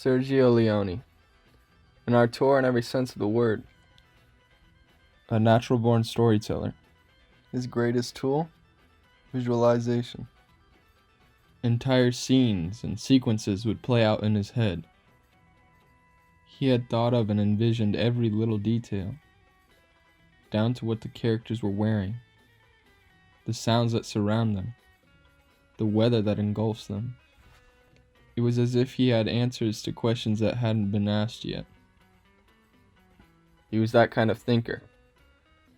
Sergio Leone, an auteur in every sense of the word, a natural-born storyteller. His greatest tool? Visualization. Entire scenes and sequences would play out in his head. He had thought of and envisioned every little detail, down to what the characters were wearing, the sounds that surround them, the weather that engulfs them. It was as if he had answers to questions that hadn't been asked yet. He was that kind of thinker.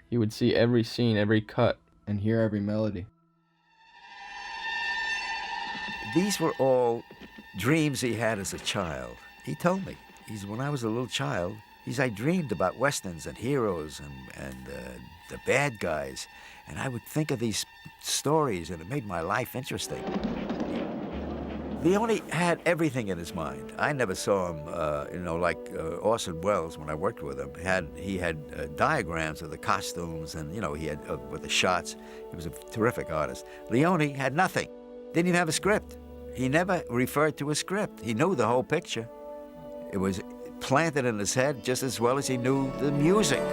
He would see every scene, every cut, and hear every melody. These were all dreams he had as a child. He told me, when I was a little child, I dreamed about westerns and heroes and the bad guys, and I would think of these stories, and it made my life interesting. Leone had everything in his mind. I never saw him, like Orson Welles when I worked with him. He had diagrams of the costumes, and he had with the shots. He was a terrific artist. Leone had nothing. Didn't even have a script. He never referred to a script. He knew the whole picture. It was planted in his head just as well as he knew the music.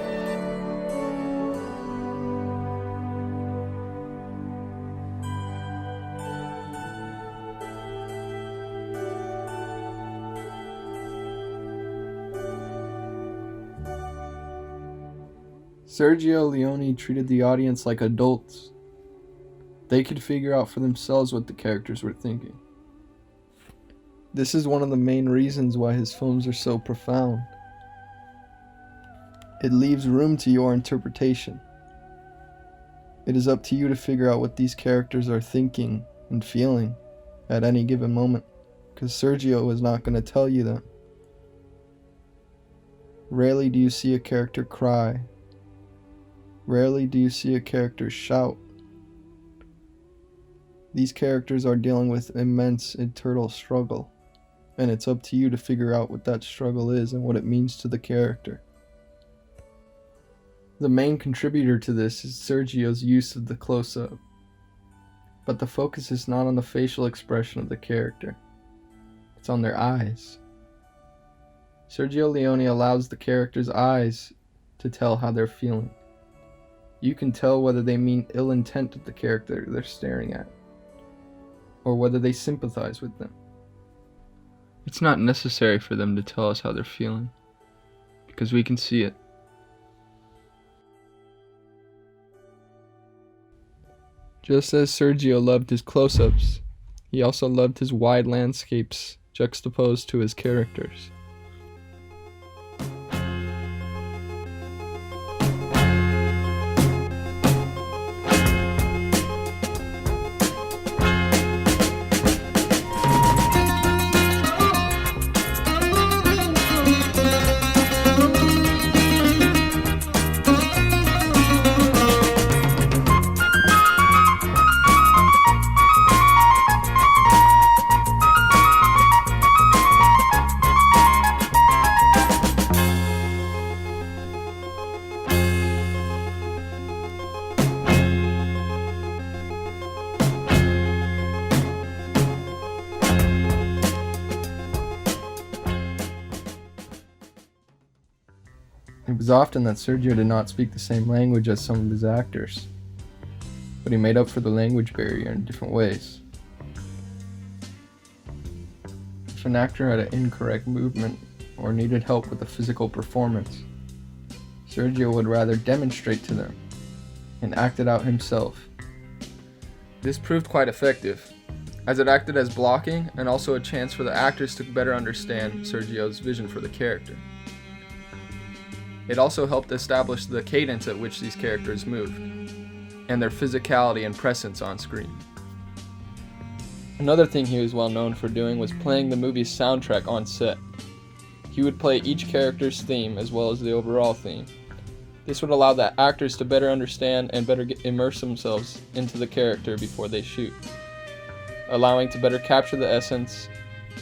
Sergio Leone treated the audience like adults. They could figure out for themselves what the characters were thinking. This is one of the main reasons why his films are so profound. It leaves room to your interpretation. It is up to you to figure out what these characters are thinking and feeling at any given moment, because Sergio is not going to tell you that. Rarely do you see a character cry. Rarely do you see a character shout. These characters are dealing with immense internal struggle, and it's up to you to figure out what that struggle is and what it means to the character. The main contributor to this is Sergio's use of the close-up, but the focus is not on the facial expression of the character. It's on their eyes. Sergio Leone allows the character's eyes to tell how they're feeling. You can tell whether they mean ill intent of the character they're staring at, or whether they sympathize with them. It's not necessary for them to tell us how they're feeling, because we can see it. Just as Sergio loved his close-ups, he also loved his wide landscapes juxtaposed to his characters. It was often that Sergio did not speak the same language as some of his actors, but he made up for the language barrier in different ways. If an actor had an incorrect movement or needed help with a physical performance, Sergio would rather demonstrate to them and act it out himself. This proved quite effective, as it acted as blocking and also a chance for the actors to better understand Sergio's vision for the character. It also helped establish the cadence at which these characters moved, and their physicality and presence on screen. Another thing he was well known for doing was playing the movie's soundtrack on set. He would play each character's theme as well as the overall theme. This would allow the actors to better understand and better immerse themselves into the character before they shoot, allowing to better capture the essence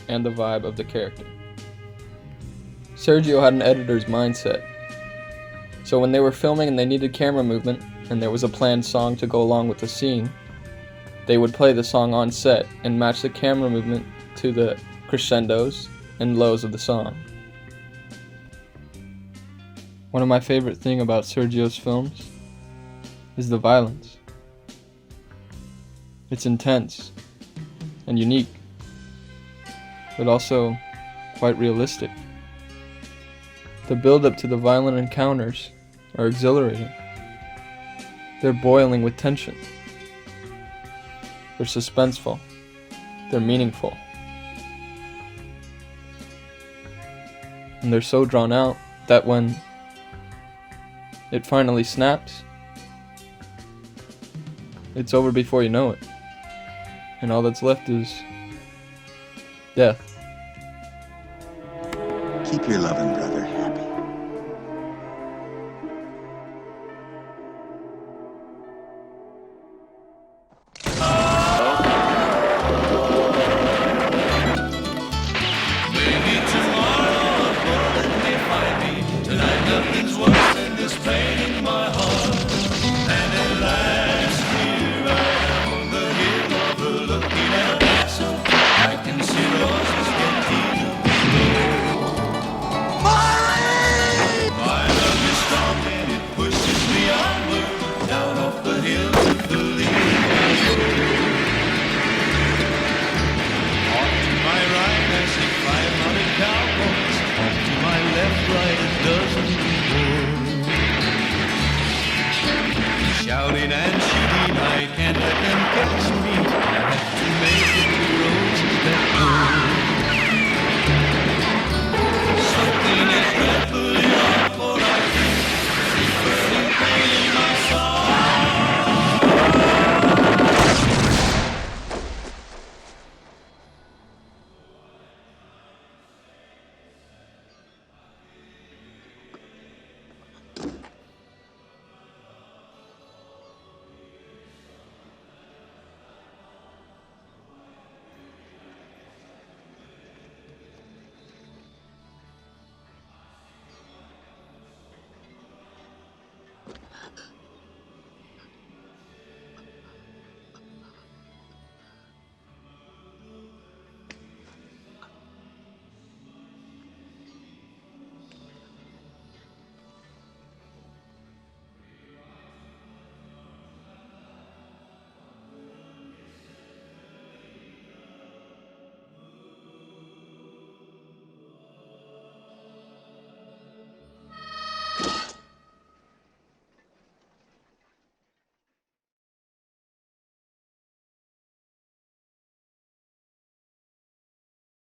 and the vibe of the character. Sergio had an editor's mindset. So when they were filming and they needed camera movement, and there was a planned song to go along with the scene, they would play the song on set and match the camera movement to the crescendos and lows of the song. One of my favorite things about Sergio's films is the violence. It's intense and unique, but also quite realistic. The build-up to the violent encounters are exhilarating. They're boiling with tension. They're suspenseful. They're meaningful. And they're so drawn out that when it finally snaps, it's over before you know it. And all that's left is death. Keep your loving brother happy. Shouting and